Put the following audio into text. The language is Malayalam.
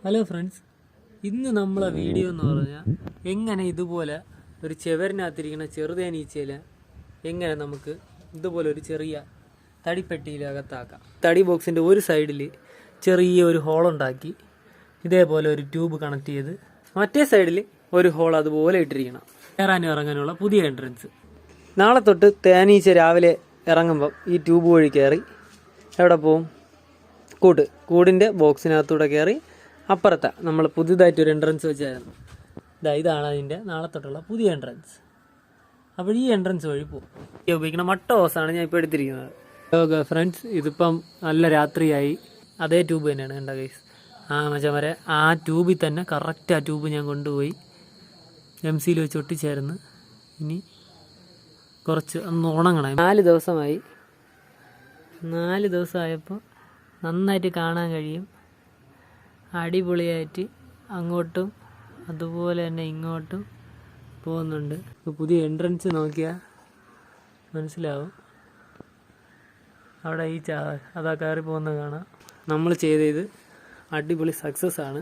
ഹലോ ഫ്രണ്ട്സ്, ഇന്ന് നമ്മളെ വീഡിയോ എന്ന് പറഞ്ഞാൽ എങ്ങനെ ഇതുപോലെ ഒരു ചെവരിനകത്തിരിക്കുന്ന ചെറുതേനീച്ചയിൽ എങ്ങനെ നമുക്ക് ഇതുപോലെ ഒരു ചെറിയ തടിപ്പെട്ടിയിലകത്താക്കാം. തടി ബോക്സിൻ്റെ ഒരു സൈഡിൽ ചെറിയ ഒരു ഹോളുണ്ടാക്കി ഇതേപോലെ ഒരു ട്യൂബ് കണക്ട് ചെയ്ത് മറ്റേ സൈഡിൽ ഒരു ഹോൾ അതുപോലെ ഇട്ടിരിക്കണം. കയറാനും ഇറങ്ങാനുള്ള പുതിയ എൻട്രൻസ്. നാളെ തൊട്ട് തേനീച്ച രാവിലെ ഇറങ്ങുമ്പം ഈ ട്യൂബ് വഴി കയറി എവിടെ പോവും? കൂടിൻ്റെ ബോക്സിനകത്തൂടെ കയറി അപ്പുറത്തെ നമ്മൾ പുതിയതായിട്ടൊരു എൻട്രൻസ് വെച്ചായിരുന്നു. ഇതാണ് അതിൻ്റെ നാളെ തൊട്ടുള്ള പുതിയ എൻട്രൻസ്. അപ്പോൾ ഈ എൻട്രൻസ് വഴി പോകും. ഉപയോഗിക്കുന്ന മട്ട ഹോസാണ് ഞാൻ ഇപ്പോൾ എടുത്തിരിക്കുന്നത്. ഓക്കെ ഫ്രണ്ട്സ്, ഇതിപ്പം നല്ല രാത്രിയായി. അതേ ട്യൂബ് തന്നെയാണ് കണ്ട ഗൈസ്. മച്ചവരെ ആ ട്യൂബിൽ തന്നെ കറക്റ്റ് ആ ട്യൂബ് ഞാൻ കൊണ്ടുപോയി MC വെച്ച് ഒട്ടിച്ചായിരുന്നു. ഇനി കുറച്ച് ഒന്ന് ഉണങ്ങണം. 4 ദിവസമായപ്പോൾ നന്നായിട്ട് കാണാൻ കഴിയും. അടിപൊളിയായിട്ട് അങ്ങോട്ടും അതുപോലെ തന്നെ ഇങ്ങോട്ടും പോകുന്നുണ്ട്. ഇപ്പോൾ പുതിയ എൻട്രൻസ് നോക്കിയാൽ മനസ്സിലാവും. അവിടെ അതാ കയറി പോകുന്നത് കാണാം. നമ്മൾ ചെയ്തത് അടിപൊളി സക്സസ് ആണ്.